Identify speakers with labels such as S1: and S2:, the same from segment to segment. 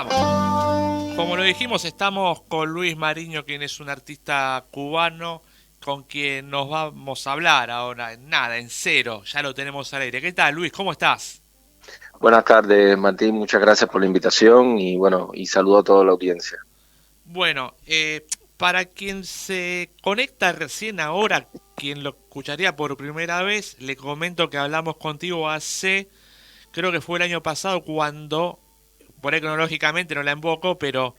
S1: Vamos. Como lo dijimos, estamos con Luis Mariño, quien es un artista cubano, con quien nos vamos a hablar ahora. Nada, en cero, ya lo tenemos al aire. ¿Qué tal, Luis? ¿Cómo estás?
S2: Buenas tardes, Martín. Muchas gracias por la invitación y bueno, y saludo a toda la audiencia.
S1: Bueno, para quien se conecta recién ahora, quien lo escucharía por primera vez, le comento que hablamos contigo hace, creo que fue el año pasado, cuando, por ahí cronológicamente no la invoco, pero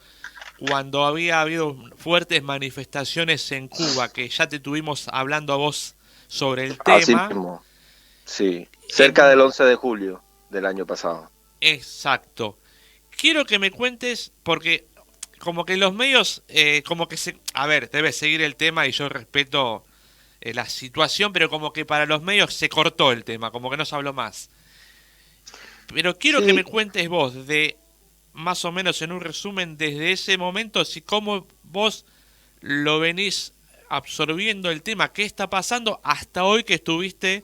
S1: cuando había habido fuertes manifestaciones en Cuba, que ya te tuvimos hablando a vos sobre el
S2: Así
S1: tema.
S2: mismo, sí, cerca
S1: En...
S2: del 11 de julio del año pasado.
S1: Exacto. Quiero que me cuentes, porque como que los medios, como que se... A ver, debes seguir el tema y yo respeto la situación, pero como que para los medios se cortó el tema, como que no se habló más. Pero quiero que me
S2: Sí,
S1: cuentes vos de, más o menos en un resumen, desde ese momento, si cómo vos lo venís absorbiendo el tema, qué está pasando hasta hoy que estuviste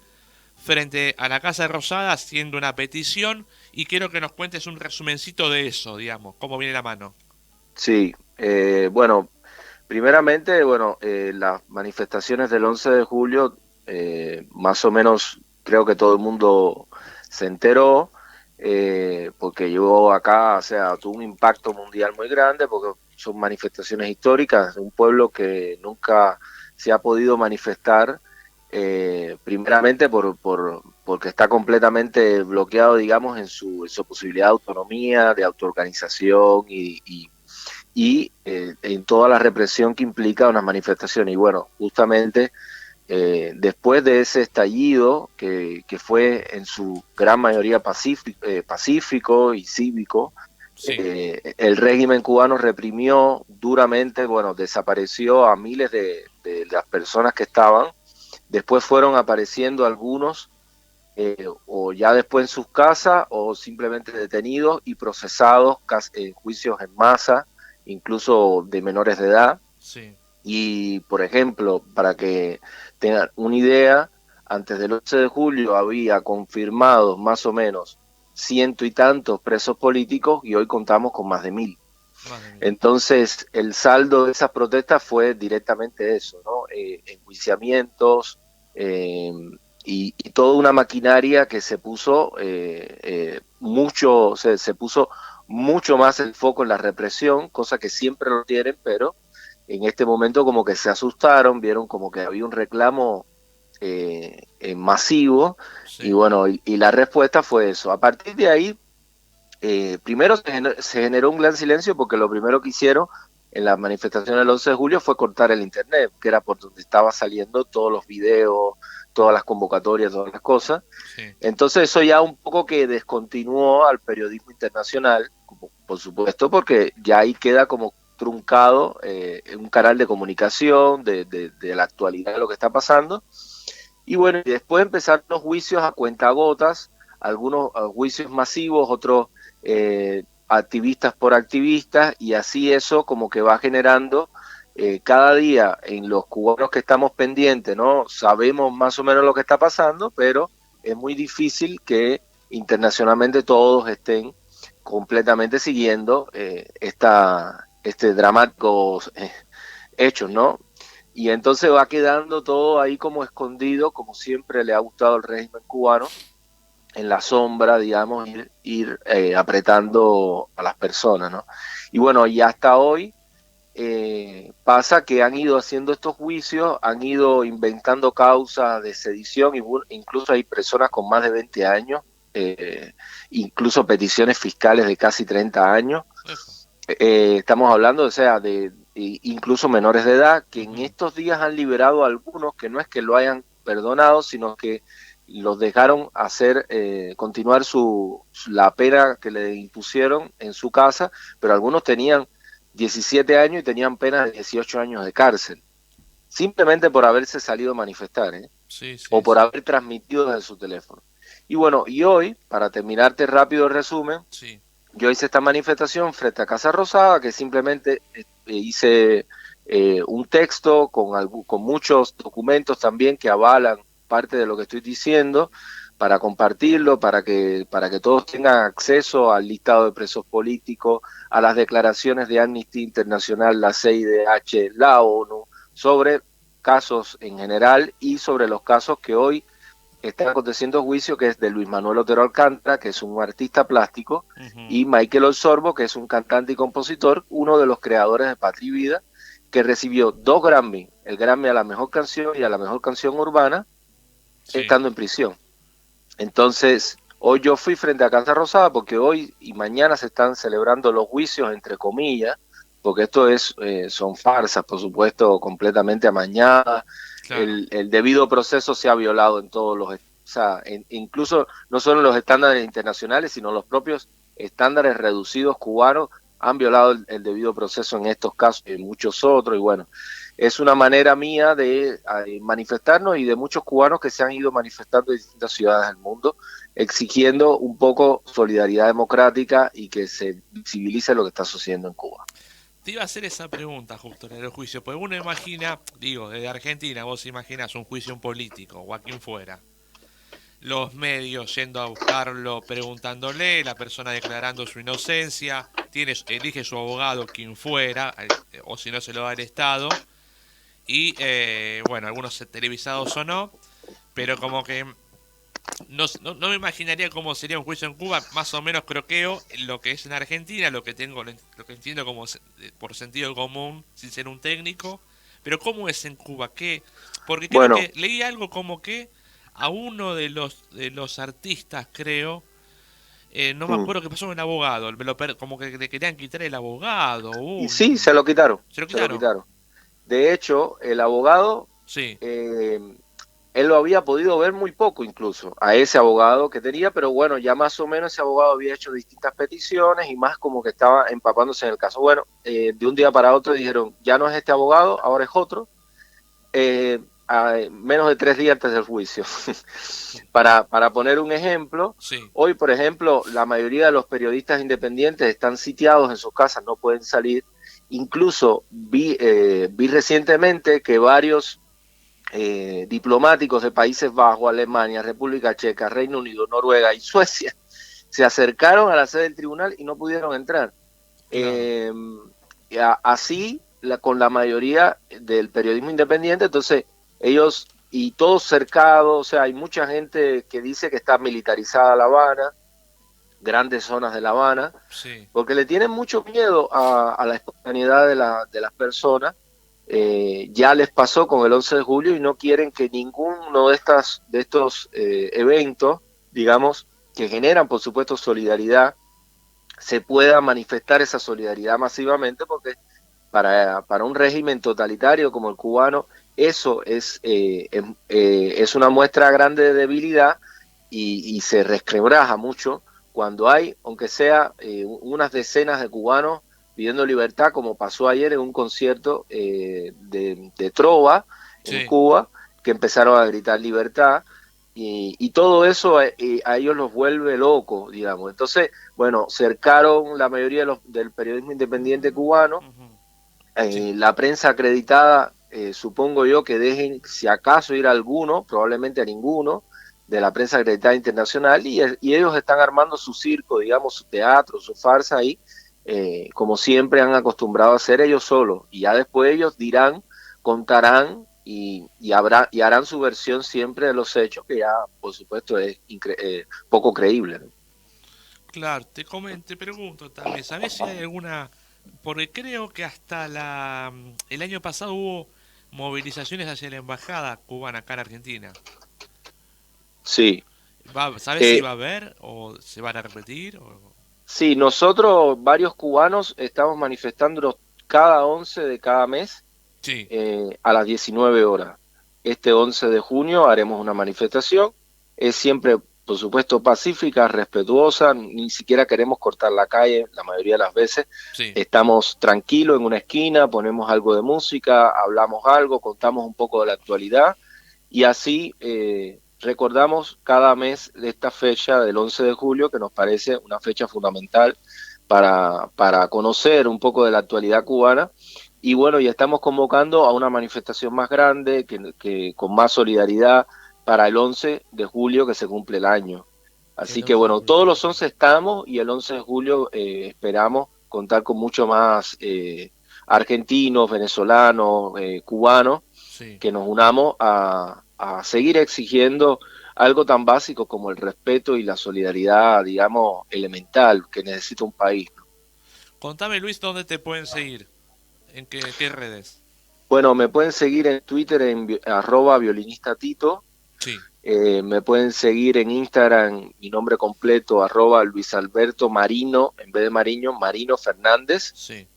S1: frente a la Casa Rosada haciendo una petición y quiero que nos cuentes un resumencito de eso, digamos, cómo viene la mano.
S2: sí. Bueno, primeramente, bueno, las manifestaciones del 11 de julio, más o menos creo que todo el mundo se enteró, porque llegó acá, o sea, tuvo un impacto mundial muy grande, porque son manifestaciones históricas de un pueblo que nunca se ha podido manifestar, primeramente porque está completamente bloqueado, digamos, en su posibilidad de autonomía, de autoorganización y en toda la represión que implica unas manifestaciones. Y bueno, justamente después de ese estallido, que fue en su gran mayoría pacífico y cívico,
S1: Sí,
S2: el régimen cubano reprimió duramente, bueno, desapareció a miles de las personas que estaban. Después fueron apareciendo algunos, o ya después en sus casas, o simplemente detenidos y procesados en juicios en masa, incluso de menores de edad.
S1: sí.
S2: Y, por ejemplo, para que tengan una idea, antes del 11 de julio había confirmados más o menos ciento y tantos presos políticos y hoy contamos con más de 1000.
S1: Más de 1000.
S2: Entonces, el saldo de esas protestas fue directamente eso, ¿no? Enjuiciamientos, eh, y toda una maquinaria que se puso se puso mucho más el foco en la represión, cosa que siempre lo tienen, pero en este momento como que se asustaron, vieron como que había un reclamo masivo y
S1: Sí,
S2: bueno, y la respuesta fue eso. A partir de ahí, primero se generó un gran silencio porque lo primero que hicieron en la manifestación del 11 de julio fue cortar el internet, que era por donde estaba saliendo todos los videos, todas las convocatorias, todas las cosas.
S1: sí,
S2: Entonces eso ya un poco que descontinuó al periodismo internacional, por supuesto, porque ya ahí queda como truncado un canal de comunicación de la actualidad de lo que está pasando. Y bueno, y después empezaron los juicios a cuentagotas, algunos juicios masivos, otros activistas por activistas, y así eso como que va generando cada día en los cubanos que estamos pendientes, ¿no? Sabemos más o menos lo que está pasando, pero es muy difícil que internacionalmente todos estén completamente siguiendo este dramático hechos, ¿no? Y entonces va quedando todo ahí como escondido, como siempre le ha gustado al régimen cubano, en la sombra, digamos, ir apretando a las personas, ¿no? Y bueno, y hasta hoy pasa que han ido haciendo estos juicios, han ido inventando causas de sedición, y incluso hay personas con más de 20 años, incluso peticiones fiscales de casi 30 años.
S1: eso.
S2: Estamos hablando, o sea, incluso menores de edad, que en
S1: Ujú.
S2: estos días han liberado a algunos que no es que lo hayan perdonado, sino que los dejaron hacer, continuar la pena que le impusieron en su casa, pero algunos tenían 17 años y tenían pena de 18 años de cárcel, simplemente por haberse salido a manifestar, ¿eh?
S1: Sí,
S2: O
S1: sí,
S2: por
S1: sí,
S2: haber transmitido desde su teléfono. Y bueno, y hoy, para terminarte rápido el resumen,
S1: sí.
S2: yo hice esta manifestación frente a Casa Rosada, que simplemente hice un texto con muchos documentos también que avalan parte de lo que estoy diciendo, para compartirlo, para que todos tengan acceso al listado de presos políticos, a las declaraciones de Amnistía Internacional, la CIDH, la ONU, sobre casos en general y sobre los casos que hoy están aconteciendo juicio, que es de Luis Manuel Otero Alcántara, que es un artista plástico, y Michael Osorbo, que es un cantante y compositor, uno de los creadores de Patria y Vida, que recibió 2 Grammy, el Grammy a la mejor canción y a la mejor canción urbana, estando en prisión. Entonces, hoy yo fui frente a Casa Rosada porque hoy y mañana se están celebrando los juicios, entre comillas, porque esto son farsas, por supuesto, completamente amañadas.
S1: Claro.
S2: El debido proceso se ha violado en todos los, o sea, incluso no solo en los estándares internacionales, sino los propios estándares reducidos cubanos han violado el debido proceso en estos casos y en muchos otros, y bueno, es una manera mía de manifestarnos y de muchos cubanos que se han ido manifestando en distintas ciudades del mundo, exigiendo un poco solidaridad democrática y que se visibilice lo que está sucediendo en Cuba.
S1: Te iba a hacer esa pregunta justo en el juicio, porque uno imagina, digo, desde Argentina, vos imaginas un juicio político o a quien fuera. Los medios yendo a buscarlo, preguntándole, la persona declarando su inocencia, elige su abogado quien fuera, o si no se lo da el Estado, y bueno, algunos televisados o no, pero como que no me imaginaría cómo sería un juicio en Cuba, más o menos croqueo lo que es en Argentina, lo que entiendo como por sentido común, sin ser un técnico, pero cómo es en Cuba, porque creo que leí algo como que a uno de los artistas, creo, no me acuerdo qué pasó con el abogado, como que le querían quitar el abogado.
S2: Y sí, se lo quitaron.
S1: ¿Se lo quitaron?
S2: De hecho, el abogado,
S1: sí.
S2: Él lo había podido ver muy poco incluso, a ese abogado que tenía, pero bueno, ya más o menos ese abogado había hecho distintas peticiones y más como que estaba empapándose en el caso. Bueno, de un día para otro dijeron, ya no es este abogado, ahora es otro. Menos de 3 días antes del juicio. para poner un ejemplo, hoy, por ejemplo, la mayoría de los periodistas independientes están sitiados en sus casas, no pueden salir. Incluso vi recientemente que varios diplomáticos de Países Bajos, Alemania, República Checa, Reino Unido, Noruega y Suecia se acercaron a la sede del tribunal y no pudieron entrar. Así, con la mayoría del periodismo independiente, entonces ellos, y todos cercados, o sea, hay mucha gente que dice que está militarizada La Habana, grandes zonas de La Habana, porque le tienen mucho miedo a la espontaneidad de las personas. Ya les pasó con el 11 de julio y no quieren que ninguno de estos eventos, digamos, que generan, por supuesto, solidaridad, se pueda manifestar esa solidaridad masivamente, porque para un régimen totalitario como el cubano, eso es una muestra grande de debilidad y se resquebraja mucho cuando hay, aunque sea unas decenas de cubanos pidiendo libertad, como pasó ayer en un concierto de trova en Cuba, que empezaron a gritar libertad, y todo eso a ellos los vuelve locos, digamos. Entonces, bueno, cercaron la mayoría del periodismo independiente cubano, la prensa acreditada, supongo yo que dejen, si acaso, ir a alguno, probablemente a ninguno, de la prensa acreditada internacional, y ellos están armando su circo, digamos, su teatro, su farsa ahí, como siempre han acostumbrado a hacer ellos solos, y ya después ellos dirán, contarán y harán su versión siempre de los hechos, que ya por supuesto es poco creíble, ¿no?
S1: Claro, te pregunto también, ¿sabes si hay alguna? Porque creo que hasta el año pasado hubo movilizaciones hacia la embajada cubana acá en Argentina.
S2: Sí.
S1: ¿Sabes si va a haber o se van a repetir?
S2: Sí, nosotros, varios cubanos, estamos manifestándonos cada 11 de cada mes a las 19 horas. Este 11 de junio haremos una manifestación. Es siempre, por supuesto, pacífica, respetuosa. Ni siquiera queremos cortar la calle la mayoría de las veces. Estamos tranquilos en una esquina, ponemos algo de música, hablamos algo, contamos un poco de la actualidad y así recordamos cada mes de esta fecha del 11 de julio, que nos parece una fecha fundamental para conocer un poco de la actualidad cubana. Y bueno, ya estamos convocando a una manifestación más grande, que con más solidaridad, para el 11 de julio que se cumple el año. Así
S1: El
S2: que
S1: 11 de
S2: bueno,
S1: julio.
S2: todos los 11 estamos y el 11 de julio esperamos contar con mucho más argentinos, venezolanos, cubanos,
S1: Sí.
S2: que nos unamos a seguir exigiendo algo tan básico como el respeto y la solidaridad, digamos, elemental que necesita un país.
S1: Contame, Luis, ¿dónde te pueden seguir? ¿En qué redes?
S2: Bueno, me pueden seguir en Twitter en arroba violinistatito.
S1: Sí,
S2: Me pueden seguir en Instagram, mi nombre completo, arroba Luis Alberto Marino, en vez de Mariño, Marino Fernández.
S1: sí.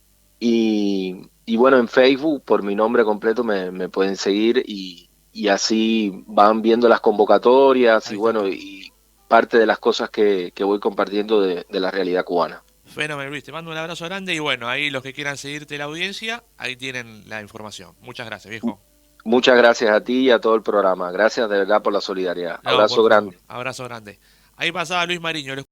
S2: Y bueno, en Facebook, por mi nombre completo, me pueden seguir y así van viendo las convocatorias y
S1: Ahí está
S2: bueno,
S1: todo.
S2: y parte de las cosas que voy compartiendo de la realidad cubana.
S1: Fenómeno, Luis. Te mando un abrazo grande y bueno, ahí los que quieran seguirte la audiencia, ahí tienen la información. Muchas gracias, viejo.
S2: Muchas gracias a ti y a todo el programa. Gracias de verdad por la solidaridad.
S1: No, por
S2: Abrazo
S1: favor.
S2: grande.
S1: Abrazo grande. Ahí pasaba Luis Mariño.